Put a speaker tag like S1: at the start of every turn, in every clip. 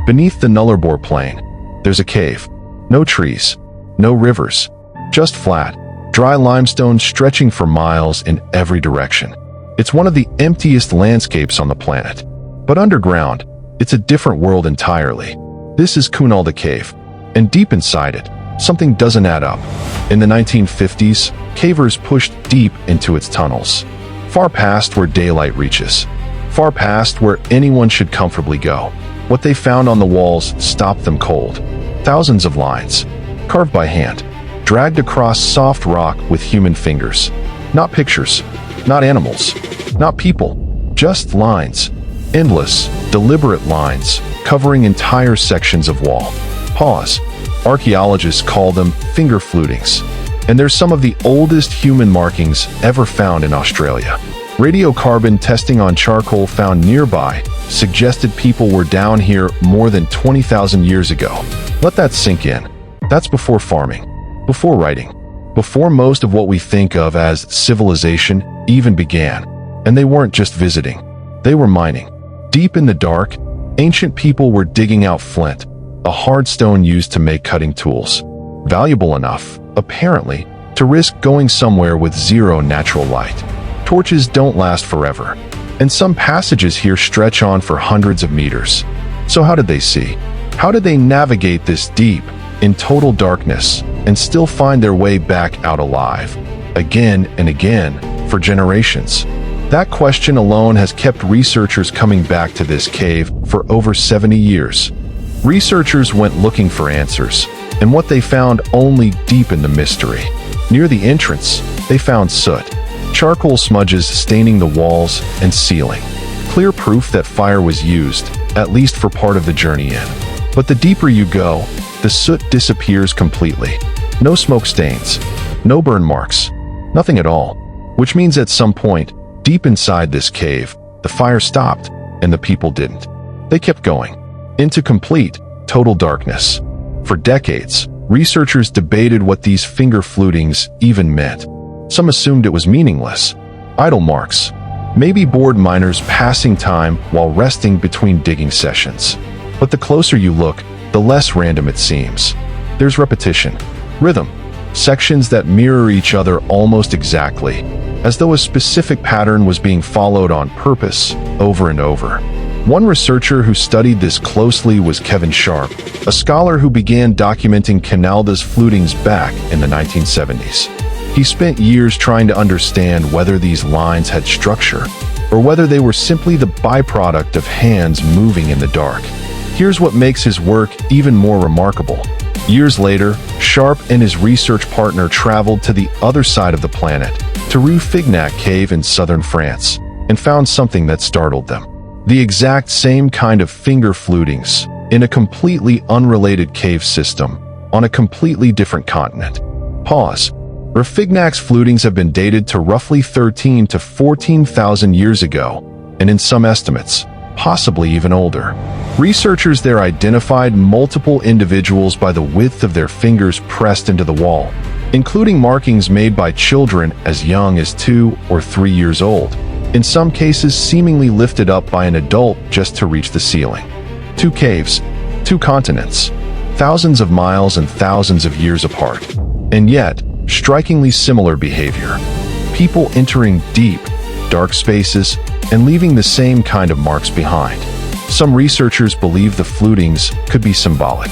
S1: Beneath the Nullarbor plain, there's a cave. No trees, no rivers, just flat, dry limestone stretching for miles in every direction. It's one of the emptiest landscapes on the planet. But underground, it's a different world entirely. This is Koonalda Cave, and deep inside it, something doesn't add up. In the 1950s, cavers pushed deep into its tunnels, far past where daylight reaches, far past where anyone should comfortably go. What they found on the walls stopped them cold. Thousands of lines, carved by hand, dragged across soft rock with human fingers. Not pictures, not animals, not people, just lines. Endless, deliberate lines, covering entire sections of wall. Pause. Archaeologists call them finger flutings, and they're some of the oldest human markings ever found in Australia. Radiocarbon testing on charcoal found nearby suggested people were down here more than 20,000 years ago. Let that sink in. That's before farming, before writing, before most of what we think of as civilization even began. And they weren't just visiting, they were mining. Deep in the dark, ancient people were digging out flint, a hard stone used to make cutting tools. Valuable enough, apparently, to risk going somewhere with zero natural light. Torches don't last forever, and some passages here stretch on for hundreds of meters. So how did they see? How did they navigate this deep, in total darkness, and still find their way back out alive? Again and again, for generations. That question alone has kept researchers coming back to this cave for over 70 years. Researchers went looking for answers, and what they found only deepened the mystery. Near the entrance, they found soot, charcoal smudges staining the walls and ceiling. Clear proof that fire was used, at least for part of the journey in. But the deeper you go, the soot disappears completely. No smoke stains, no burn marks, nothing at all. Which means at some point, deep inside this cave, the fire stopped, and the people didn't. They kept going, into complete, total darkness. For decades, researchers debated what these finger flutings even meant. Some assumed it was meaningless, idle marks, maybe bored miners passing time while resting between digging sessions. But the closer you look, the less random it seems. There's repetition, rhythm, sections that mirror each other almost exactly, as though a specific pattern was being followed on purpose over and over. One researcher who studied this closely was Kevin Sharpe, a scholar who began documenting Koonalda's flutings back in the 1970s. He spent years trying to understand whether these lines had structure, or whether they were simply the byproduct of hands moving in the dark. Here's what makes his work even more remarkable. Years later, Sharpe and his research partner traveled to the other side of the planet, to Rue-Fignac Cave in southern France, and found something that startled them. The exact same kind of finger flutings, in a completely unrelated cave system, on a completely different continent. Pause. Rue-Fignac's flutings have been dated to roughly 13 to 14,000 years ago, and in some estimates, possibly even older. Researchers there identified multiple individuals by the width of their fingers pressed into the wall, including markings made by children as young as 2 or 3 years old, in some cases seemingly lifted up by an adult just to reach the ceiling. 2 caves, 2 continents, thousands of miles and thousands of years apart, and yet, strikingly similar behavior. People entering deep, dark spaces and leaving the same kind of marks behind. Some researchers believe the flutings could be symbolic,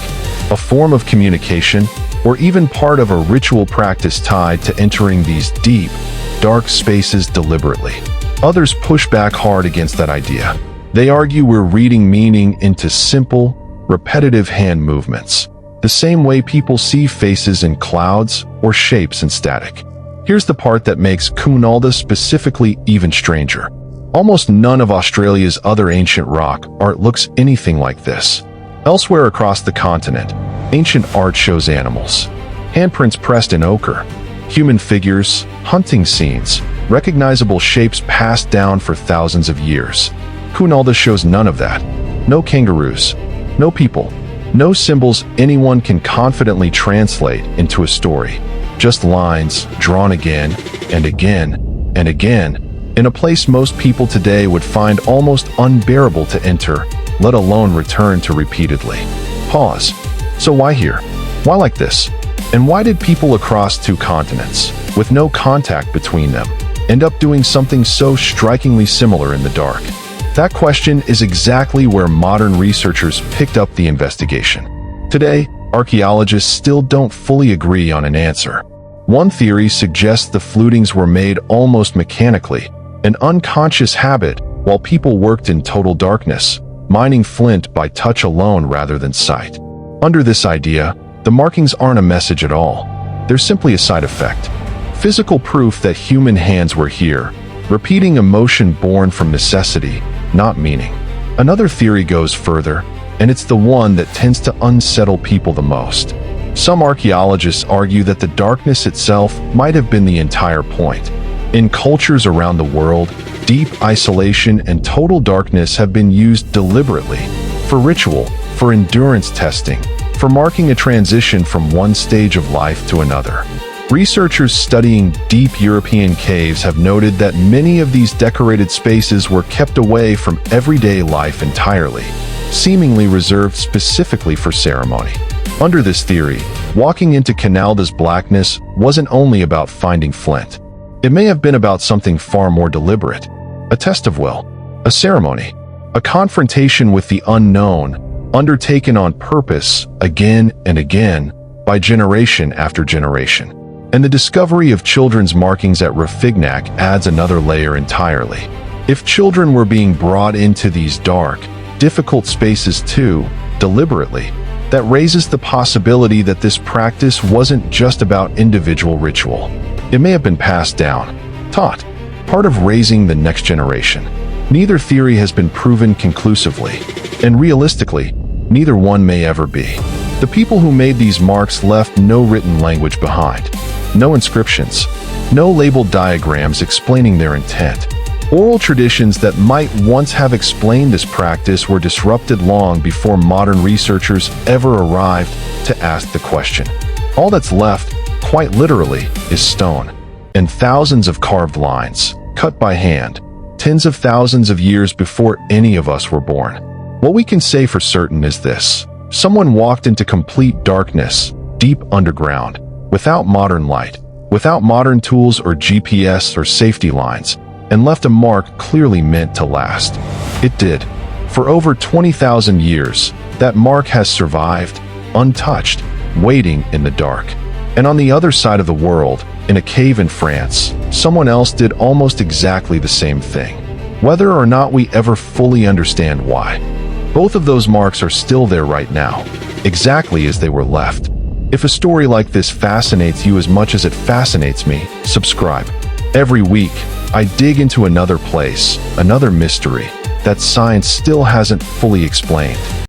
S1: a form of communication, or even part of a ritual practice tied to entering these deep, dark spaces deliberately. Others push back hard against that idea. They argue we're reading meaning into simple, repetitive hand movements, the same way people see faces in clouds or shapes in static. Here's the part that makes Koonalda specifically even stranger. Almost none of Australia's other ancient rock art looks anything like this. Elsewhere across the continent, ancient art shows animals, handprints pressed in ochre, human figures, hunting scenes, recognizable shapes passed down for thousands of years. Koonalda shows none of that. No kangaroos, no people, no symbols anyone can confidently translate into a story. Just lines drawn again and again and again, in a place most people today would find almost unbearable to enter, let alone return to repeatedly. Pause. So why here? Why like this? And why did people across 2 continents, with no contact between them, end up doing something so strikingly similar in the dark? That question is exactly where modern researchers picked up the investigation. Today, archaeologists still don't fully agree on an answer. One theory suggests the flutings were made almost mechanically, an unconscious habit while people worked in total darkness, mining flint by touch alone rather than sight. Under this idea, the markings aren't a message at all. They're simply a side effect. Physical proof that human hands were here, repeating a motion born from necessity, not meaning. Another theory goes further, and it's the one that tends to unsettle people the most. Some archaeologists argue that the darkness itself might have been the entire point. In cultures around the world, deep isolation and total darkness have been used deliberately for ritual, for endurance testing, for marking a transition from one stage of life to another. Researchers studying deep European caves have noted that many of these decorated spaces were kept away from everyday life entirely, seemingly reserved specifically for ceremony. Under this theory, walking into Koonalda's blackness wasn't only about finding flint. It may have been about something far more deliberate. A test of will, a ceremony, a confrontation with the unknown, undertaken on purpose again and again by generation after generation. And the discovery of children's markings at Rafignac adds another layer entirely. If children were being brought into these dark, difficult spaces too, deliberately, that raises the possibility that this practice wasn't just about individual ritual. It may have been passed down, taught, part of raising the next generation. Neither theory has been proven conclusively, and realistically, neither one may ever be. The people who made these marks left no written language behind, no inscriptions, no labeled diagrams explaining their intent. Oral traditions that might once have explained this practice were disrupted long before modern researchers ever arrived to ask the question. All that's left, quite literally, is stone, and thousands of carved lines, cut by hand, tens of thousands of years before any of us were born. What we can say for certain is this: someone walked into complete darkness, deep underground, without modern light, without modern tools or GPS or safety lines, and left a mark clearly meant to last. It did. For over 20,000 years, that mark has survived, untouched, waiting in the dark. And on the other side of the world, in a cave in France, someone else did almost exactly the same thing. Whether or not we ever fully understand why, both of those marks are still there right now, exactly as they were left. If a story like this fascinates you as much as it fascinates me, subscribe. Every week, I dig into another place, another mystery that science still hasn't fully explained.